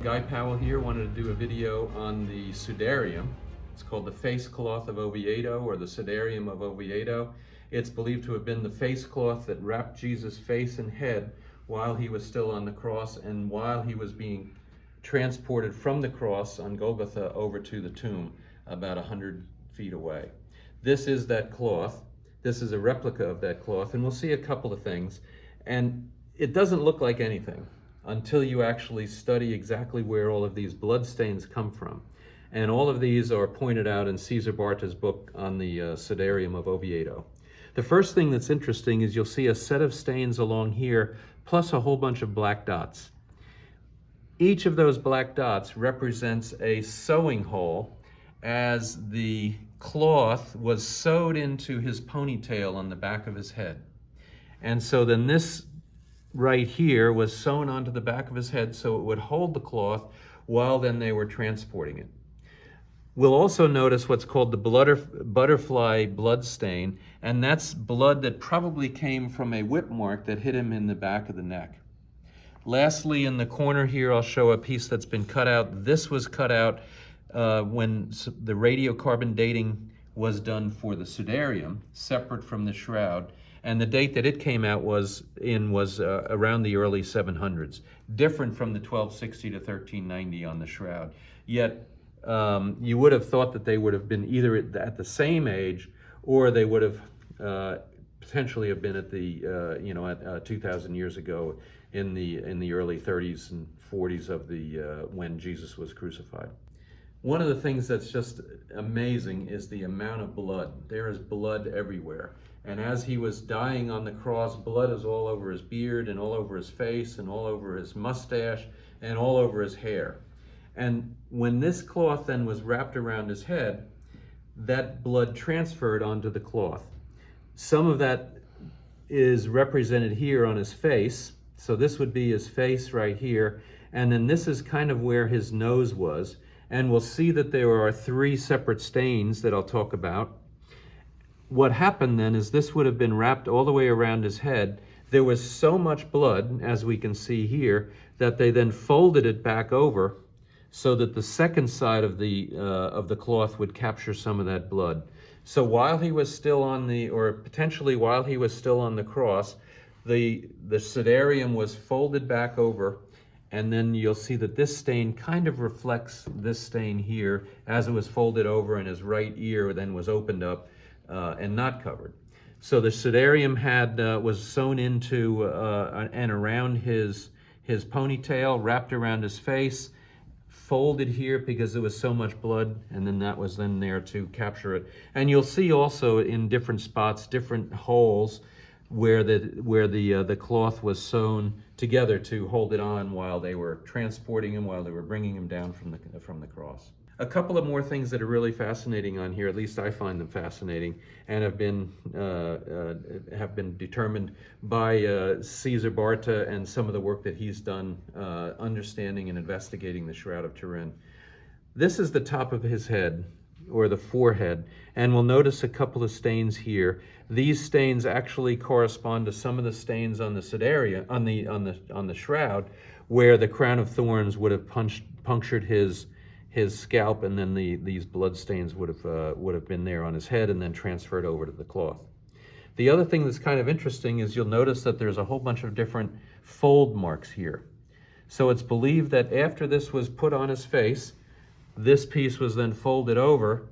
Guy Powell here. Wanted to do a video on the Sudarium. It's called the face cloth of Oviedo, or the Sudarium of Oviedo. It's believed to have been the face cloth that wrapped Jesus' face and head while he was still on the cross and while he was being transported from the cross on Golgotha over to the tomb about 100 feet away. This is that cloth. This is a replica of that cloth, and we'll see a couple of things. And it doesn't look like anything until you actually study exactly where all of these blood stains come from. And all of these are pointed out in Cesar Barta's book on the Sudarium of Oviedo. The first thing that's interesting is you'll see a set of stains along here, plus a whole bunch of black dots. Each of those black dots represents a sewing hole as the cloth was sewed into his ponytail on the back of his head. And so then this right here was sewn onto the back of his head so it would hold the cloth while then they were transporting it. We'll also notice what's called the butterfly blood stain, and that's blood that probably came from a whip mark that hit him in the back of the neck. Lastly, in the corner here, I'll show a piece that's been cut out. This was cut out when the radiocarbon dating was done for the Sudarium, separate from the Shroud. And the date that it came out was around the early 700s, different from the 1260 to 1390 on the Shroud. Yet you would have thought that they would have been either at the same age, or they would have potentially have been at the 2,000 years ago in the early 30s and 40s of the when Jesus was crucified. One of the things that's just amazing is the amount of blood. There is blood everywhere. And as he was dying on the cross, blood is all over his beard and all over his face and all over his mustache and all over his hair. And when this cloth then was wrapped around his head, that blood transferred onto the cloth. Some of that is represented here on his face. So this would be his face right here. And then this is kind of where his nose was. And we'll see that there are 3 separate stains that I'll talk about. What happened then is this would have been wrapped all the way around his head. There was so much blood, as we can see here, that they then folded it back over so that the second side of the cloth would capture some of that blood. So while he was still on potentially while he was still on the cross, the Sudarium was folded back over, and then you'll see that this stain kind of reflects this stain here as it was folded over, and his right ear then was opened up and not covered. So the Sudarium was sewn into and around his ponytail, wrapped around his face, folded here because there was so much blood, and then that was then there to capture it. And you'll see also in different spots, different holes where the cloth was sewn together to hold it on while they were transporting him, while they were bringing him down from the cross. A couple of more things that are really fascinating on here, at least I find them fascinating, and have been determined by Cesar Barta and some of the work that he's done understanding and investigating the Shroud of Turin. This is the top of his head, or the forehead, and we'll notice a couple of stains here. These stains actually correspond to some of the stains on the Sudarium, on the Shroud, where the crown of thorns would have punctured his scalp, and then these blood stains would have been there on his head and then transferred over to the cloth. The other thing that's kind of interesting is you'll notice that there's a whole bunch of different fold marks here. So it's believed that after this was put on his face, this piece was then folded over.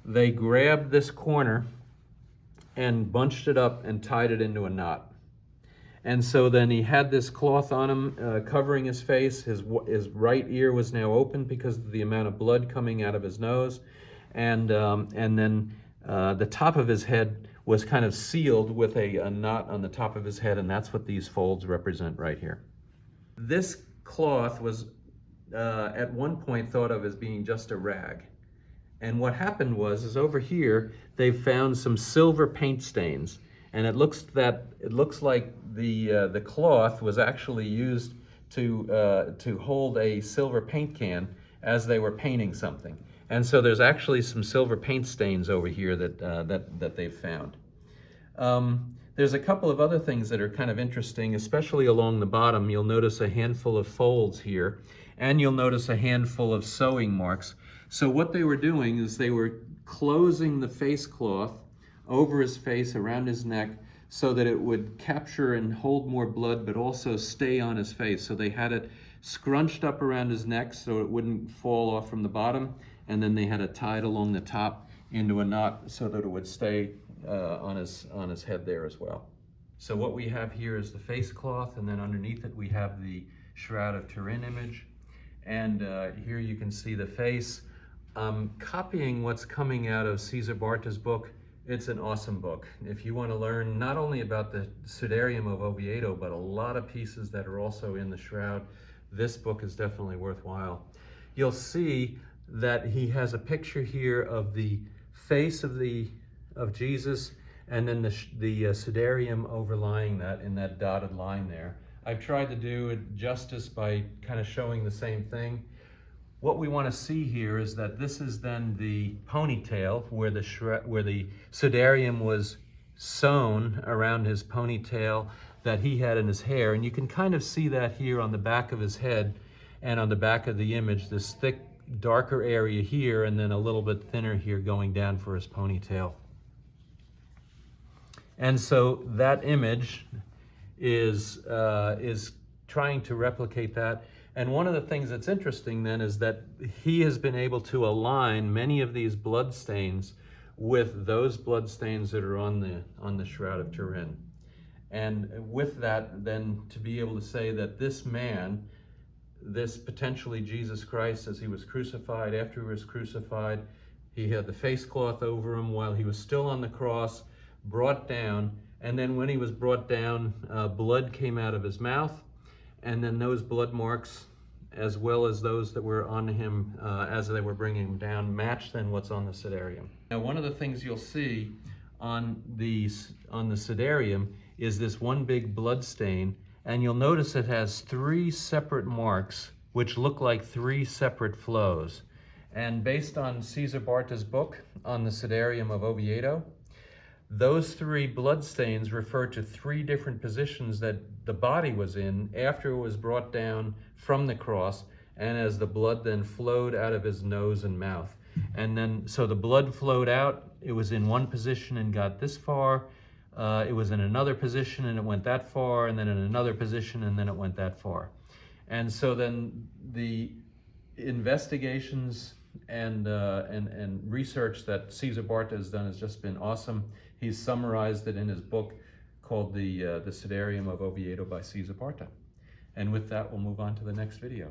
They grabbed this corner and bunched it up and tied it into a knot. And so then he had this cloth on him covering his face. His right ear was now open because of the amount of blood coming out of his nose. And then the top of his head was kind of sealed with a knot on the top of his head, and that's what these folds represent right here. This cloth was at one point thought of as being just a rag. And what happened is over here, they found some silver paint stains. And it looks like the cloth was actually used to hold a silver paint can as they were painting something. And so there's actually some silver paint stains over here that they've found. There's a couple of other things that are kind of interesting, especially along the bottom. You'll notice a handful of folds here. And you'll notice a handful of sewing marks. So what they were doing is they were closing the face cloth over his face, around his neck, so that it would capture and hold more blood, but also stay on his face. So they had it scrunched up around his neck so it wouldn't fall off from the bottom, and then they had it tied along the top into a knot so that it would stay on his head there as well. So what we have here is the face cloth, and then underneath it we have the Shroud of Turin image. And here you can see the face. Copying what's coming out of Cesar Barta's book. It's an awesome book. If you want to learn not only about the Sudarium of Oviedo, but a lot of pieces that are also in the Shroud, this book is definitely worthwhile. You'll see that he has a picture here of the face of Jesus, and then the Sudarium overlying that in that dotted line there. I've tried to do it justice by kind of showing the same thing. What we want to see here is that this is then the ponytail where the Sudarium was sewn around his ponytail that he had in his hair. And you can kind of see that here on the back of his head and on the back of the image, this thick, darker area here, and then a little bit thinner here going down for his ponytail. And so that image is trying to replicate that. And one of the things that's interesting then is that he has been able to align many of these blood stains with those blood stains that are on the Shroud of Turin. And with that, then to be able to say that this man, this potentially Jesus Christ as he was crucified, after he was crucified, he had the face cloth over him while he was still on the cross, brought down, and then when he was brought down, blood came out of his mouth. And then those blood marks, as well as those that were on him as they were bringing him down, match then what's on the Sudarium. Now, one of the things you'll see on the Sudarium is this one big blood stain, and you'll notice it has 3 separate marks, which look like 3 separate flows. And based on Cesar Barta's book on the Sudarium of Oviedo, those 3 blood stains refer to 3 different positions that the body was in after it was brought down from the cross, and as the blood then flowed out of his nose and mouth. And then, so the blood flowed out, it was in one position and got this far, it was in another position and it went that far, and then in another position and then it went that far. And so then the investigations and research that Cesar Barta has done has just been awesome. He's summarized it in his book called the Sudarium of Oviedo by Cesar Barta. And with that, we'll move on to the next video.